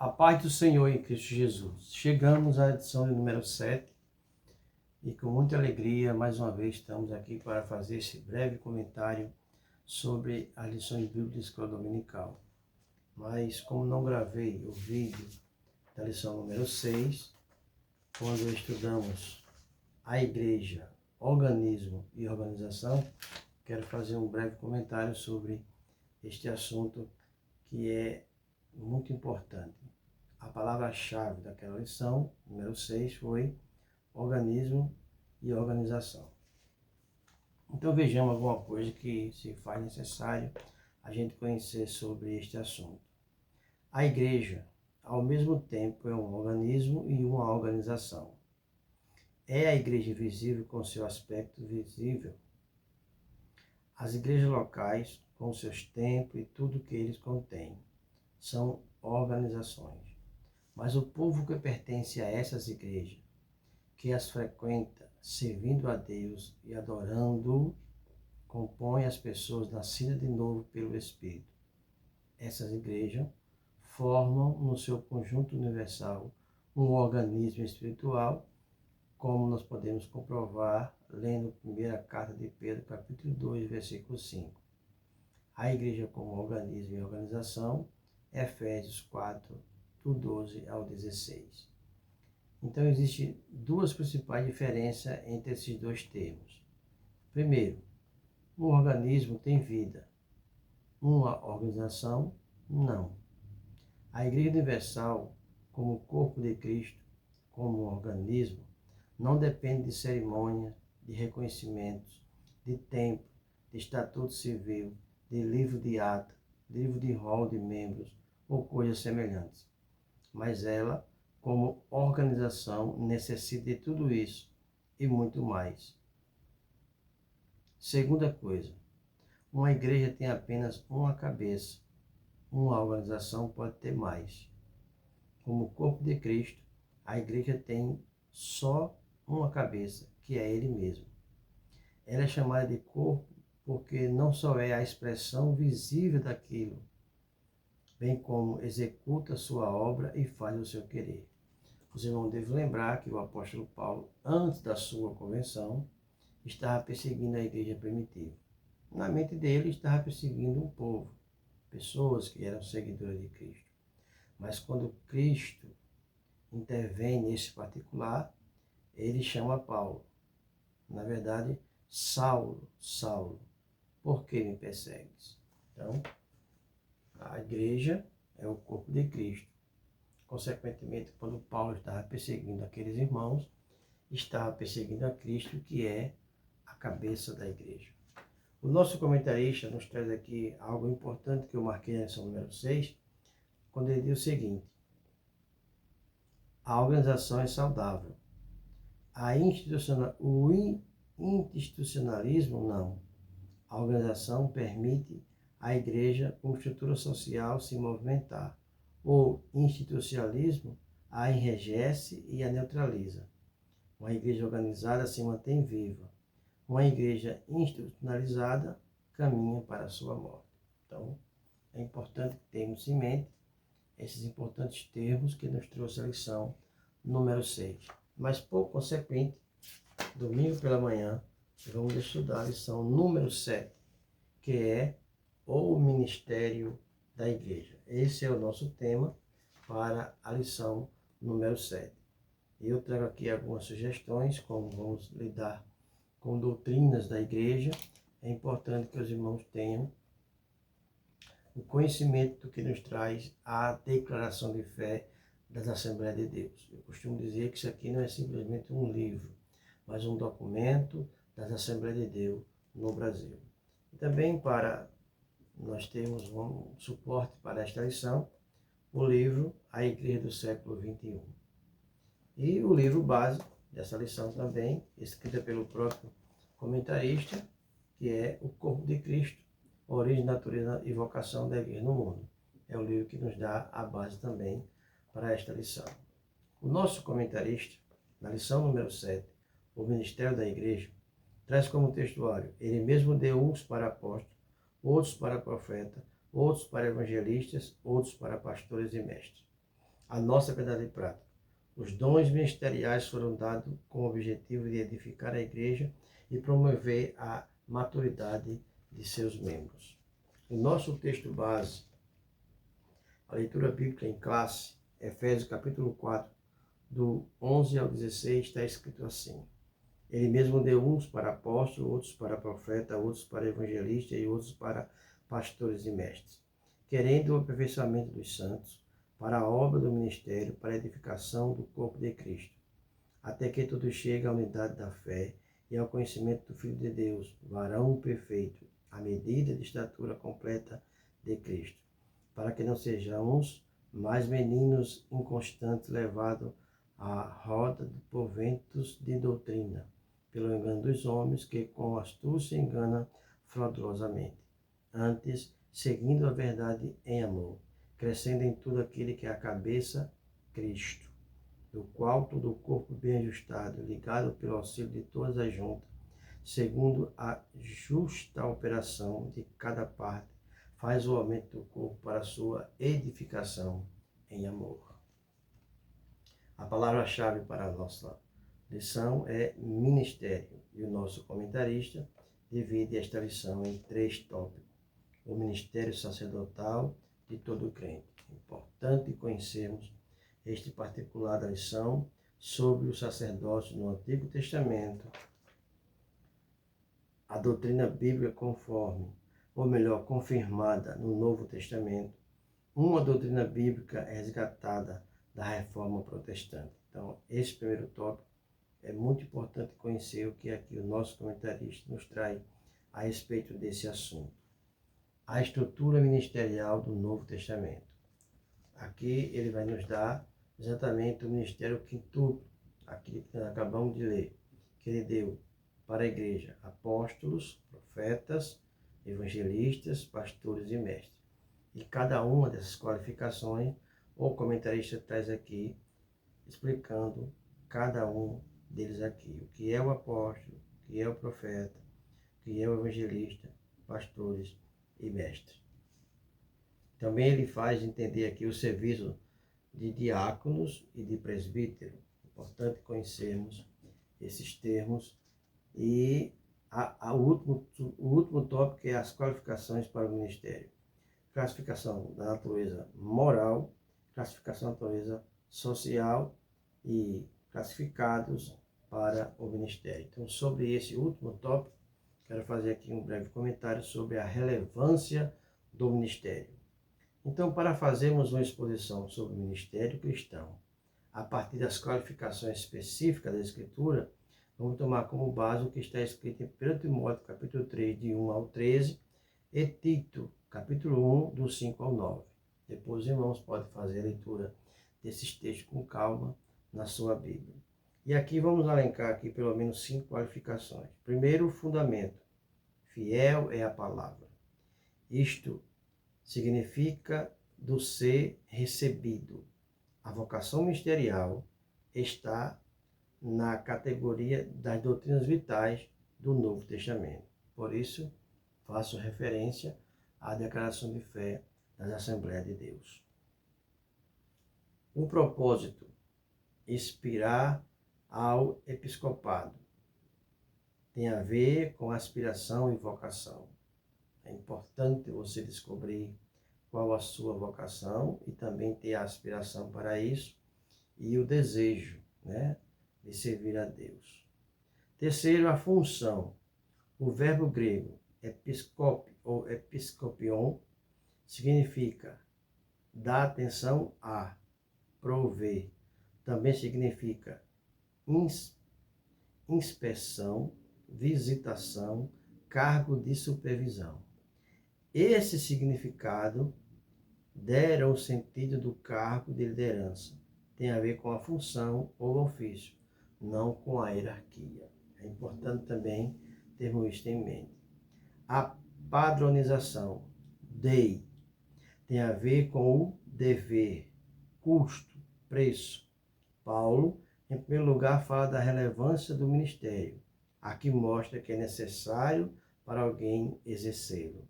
A paz do Senhor em Cristo Jesus. Chegamos à edição de número 7 e com muita alegria, mais uma vez, estamos aqui para fazer esse breve comentário sobre as lições bíblicas da escola dominical. Mas como não gravei o vídeo da lição número 6, quando estudamos a igreja, organismo e organização, quero fazer um breve comentário sobre este assunto que é muito importante. A palavra-chave daquela lição, número 6, foi organismo e organização. Então vejamos alguma coisa que se faz necessário a gente conhecer sobre este assunto. A igreja, ao mesmo tempo, é um organismo e uma organização. É a igreja visível com seu aspecto visível. As igrejas locais, com seus templos e tudo que eles contêm, são organizações. Mas o povo que pertence a essas igrejas, que as frequenta, servindo a Deus e adorando-o, compõe as pessoas nascidas de novo pelo Espírito. Essas igrejas formam, no seu conjunto universal, um organismo espiritual, como nós podemos comprovar lendo a primeira carta de Pedro, capítulo 2, versículo 5. A igreja como organismo e organização, Efésios 4, do 12 ao 16. Então, existem duas principais diferenças entre esses dois termos. Primeiro, um organismo tem vida, uma organização não. A Igreja Universal, como corpo de Cristo, como organismo, não depende de cerimônias, de reconhecimentos, de templo, de estatuto civil, de livro de ata, livro de rol de membros ou coisas semelhantes. Mas ela, como organização, necessita de tudo isso e muito mais. Segunda coisa, uma igreja tem apenas uma cabeça, uma organização pode ter mais. Como corpo de Cristo, a igreja tem só uma cabeça, que é Ele mesmo. Ela é chamada de corpo porque não só é a expressão visível daquilo, bem como executa sua obra e faz o seu querer. Os irmãos devem lembrar que o apóstolo Paulo, antes da sua convenção, estava perseguindo a igreja primitiva. Na mente dele, estava perseguindo um povo, pessoas que eram seguidores de Cristo. Mas quando Cristo intervém nesse particular, ele chama Paulo. Na verdade, Saulo, Saulo, por que me persegues? Então, a igreja é o corpo de Cristo. Consequentemente, quando Paulo estava perseguindo aqueles irmãos, estava perseguindo a Cristo, que é a cabeça da igreja. O nosso comentarista nos traz aqui algo importante que eu marquei na lição número 6, quando ele diz o seguinte: a organização é saudável. O institucionalismo não. A organização permite à igreja como estrutura social se movimentar. O institucionalismo a enrijece e a neutraliza. Uma igreja organizada se mantém viva. Uma igreja institucionalizada caminha para a sua morte. Então, é importante que tenhamos em mente esses importantes termos que nos trouxe a lição número 6. Mas, por consequente, domingo pela manhã, vamos estudar a lição número 7, que é o ministério da igreja. Esse é o nosso tema para a lição número 7. Eu trago aqui algumas sugestões, como vamos lidar com doutrinas da igreja. É importante que os irmãos tenham o conhecimento que nos traz a declaração de fé das Assembleias de Deus. Eu costumo dizer que isso aqui não é simplesmente um livro, mas um documento das Assembleias de Deus no Brasil. E também para nós termos um suporte para esta lição, o livro A Igreja do Século XXI. E o livro base dessa lição também, escrita pelo próprio comentarista, que é O Corpo de Cristo, Origem, Natureza e Vocação da Igreja no Mundo. É o livro que nos dá a base também para esta lição. O nosso comentarista, na lição número 7, O Ministério da Igreja, traz como textuário: ele mesmo deu uns para apóstolos, outros para profetas, outros para evangelistas, outros para pastores e mestres. a nossa verdade prática. Os dons ministeriais foram dados com o objetivo de edificar a igreja e promover a maturidade de seus membros. O nosso texto base, a leitura bíblica em classe, Efésios capítulo 4, do 11 ao 16, está escrito assim: Ele mesmo deu uns para apóstolos, outros para profeta, outros para evangelistas e outros para pastores e mestres, querendo o aperfeiçoamento dos santos, para a obra do ministério, para a edificação do corpo de Cristo, até que tudo chegue à unidade da fé e ao conhecimento do Filho de Deus, varão perfeito, à medida de estatura completa de Cristo, para que não sejamos mais meninos inconstantes levados à roda por ventos de doutrina, pelo engano dos homens que com astúcia enganam fraudulosamente. Antes, seguindo a verdade em amor, crescendo em tudo aquele que é a cabeça, Cristo, do qual todo o corpo bem ajustado, ligado pelo auxílio de todas as juntas, segundo a justa operação de cada parte, faz o aumento do corpo para a sua edificação em amor. A palavra-chave para a nossa lição é ministério, e o nosso comentarista divide esta lição em 3 tópicos. O ministério sacerdotal de todo crente. É importante conhecermos este particular da lição sobre o sacerdócio no Antigo Testamento, a doutrina bíblica conforme, ou melhor, confirmada no Novo Testamento, uma doutrina bíblica resgatada da Reforma Protestante. Então, esse primeiro tópico é muito importante conhecer o que aqui o nosso comentarista nos traz a respeito desse assunto. A estrutura ministerial do Novo Testamento. Aqui ele vai nos dar exatamente o ministério quintuplo, aquilo que nós acabamos de ler, que ele deu para a igreja: apóstolos, profetas, evangelistas, pastores e mestres. E cada uma dessas qualificações, o comentarista traz aqui, explicando cada um deles aqui. O que é o apóstolo, o que é o profeta, o que é o evangelista, pastores e mestres. Também ele faz entender aqui o serviço de diáconos e de presbítero. Importante conhecermos esses termos. E o último tópico é as qualificações para o ministério. Classificação da natureza moral, classificação da natureza social e classificados para o ministério. Então, sobre esse último tópico, quero fazer aqui um breve comentário sobre a relevância do ministério. Então, para fazermos uma exposição sobre o ministério cristão, a partir das qualificações específicas da Escritura, vamos tomar como base o que está escrito em 1 Timóteo, capítulo 3, de 1 ao 13, e Tito, capítulo 1, do 5 ao 9. Depois, os irmãos podem fazer a leitura desses textos com calma na sua Bíblia. E aqui vamos elencar aqui pelo menos 5 qualificações. Primeiro, o fundamento. Fiel é a palavra. Isto significa do ser recebido. A vocação ministerial está na categoria das doutrinas vitais do Novo Testamento. Por isso, faço referência à declaração de fé das Assembleias de Deus. O propósito: inspirar ao episcopado. Tem a ver com aspiração e vocação. É importante você descobrir qual a sua vocação e também ter a aspiração para isso e o desejo, de servir a Deus. Terceiro, a função. O verbo grego episcope ou episcopion significa dar atenção a, prover. Também significa inspeção, visitação, cargo de supervisão. Esse significado deram o sentido do cargo de liderança. Tem a ver com a função ou ofício, não com a hierarquia. É importante também termos isso em mente. A padronização, dei, tem a ver com o dever, custo, preço. Paulo, em primeiro lugar, fala da relevância do ministério. Aqui mostra que é necessário para alguém exercê-lo.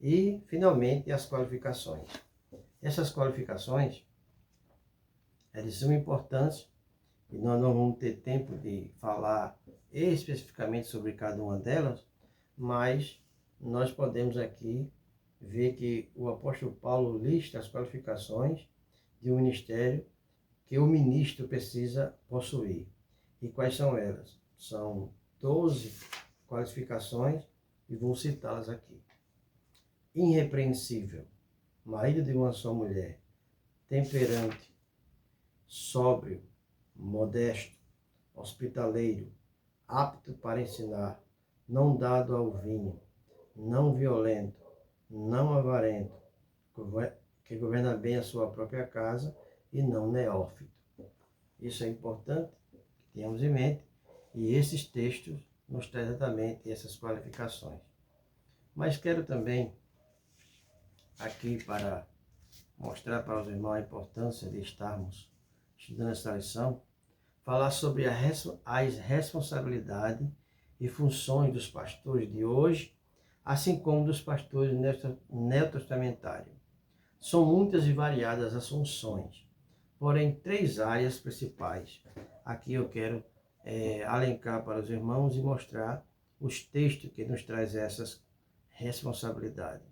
E, finalmente, as qualificações. Essas qualificações é de suma importância e nós não vamos ter tempo de falar especificamente sobre cada uma delas, mas nós podemos aqui ver que o apóstolo Paulo lista as qualificações de um ministério que o ministro precisa possuir. E quais são elas? São 12 qualificações e vou citá-las aqui. Irrepreensível, marido de uma só mulher, temperante, sóbrio, modesto, hospitaleiro, apto para ensinar, não dado ao vinho, não violento, não avarento, que governa bem a sua própria casa e não neófito. Isso é importante que tenhamos em mente, e esses textos nos trazem exatamente essas qualificações. Mas quero também, aqui para mostrar para os irmãos a importância de estarmos estudando essa lição, falar sobre as responsabilidades e funções dos pastores de hoje, assim como dos pastores neotestamentários. São muitas e variadas as funções, porém 3 áreas principais. Aqui eu quero alencar para os irmãos e mostrar os textos que nos trazem essas responsabilidades.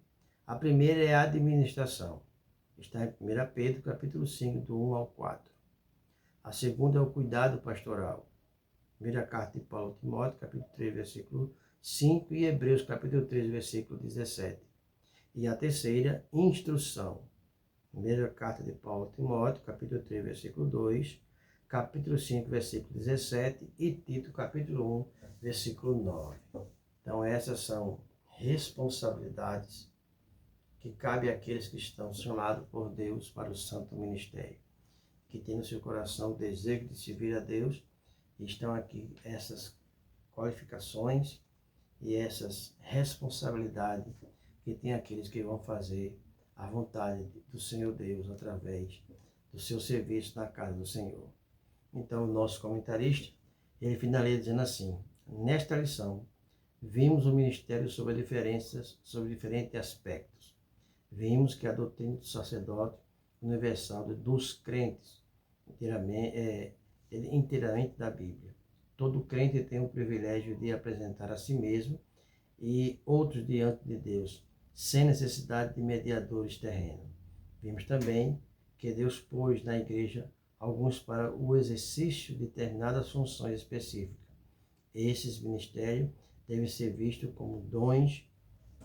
A primeira é a administração. Está em 1 Pedro, capítulo 5, do 1 ao 4. A segunda é o cuidado pastoral. Primeira carta de Paulo a Timóteo, capítulo 3, versículo 5, e Hebreus, capítulo 3, versículo 17. E a terceira, instrução. Primeira carta de Paulo a Timóteo, capítulo 3, versículo 2, capítulo 5, versículo 17, e Tito, capítulo 1, versículo 9. Então, essas são responsabilidades que cabe àqueles que estão chamados por Deus para o santo ministério, que tem no seu coração o desejo de servir a Deus, e estão aqui essas qualificações e essas responsabilidades que tem aqueles que vão fazer a vontade do Senhor Deus através do seu serviço na casa do Senhor. Então, o nosso comentarista, ele finaliza dizendo assim: nesta lição, vimos o ministério sobre diferentes aspectos. Vimos que a doutrina do sacerdote universal dos crentes, inteiramente da Bíblia. Todo crente tem o privilégio de apresentar a si mesmo e outros diante de Deus, sem necessidade de mediadores terrenos. Vimos também que Deus pôs na igreja alguns para o exercício de determinadas funções específicas. Esses ministérios devem ser vistos como dons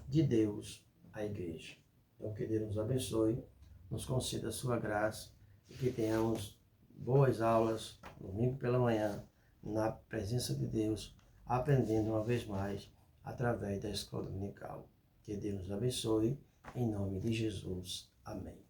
de Deus à igreja. Então, que Deus nos abençoe, nos conceda a sua graça e que tenhamos boas aulas, domingo pela manhã, na presença de Deus, aprendendo uma vez mais através da escola dominical. Que Deus nos abençoe, em nome de Jesus. Amém.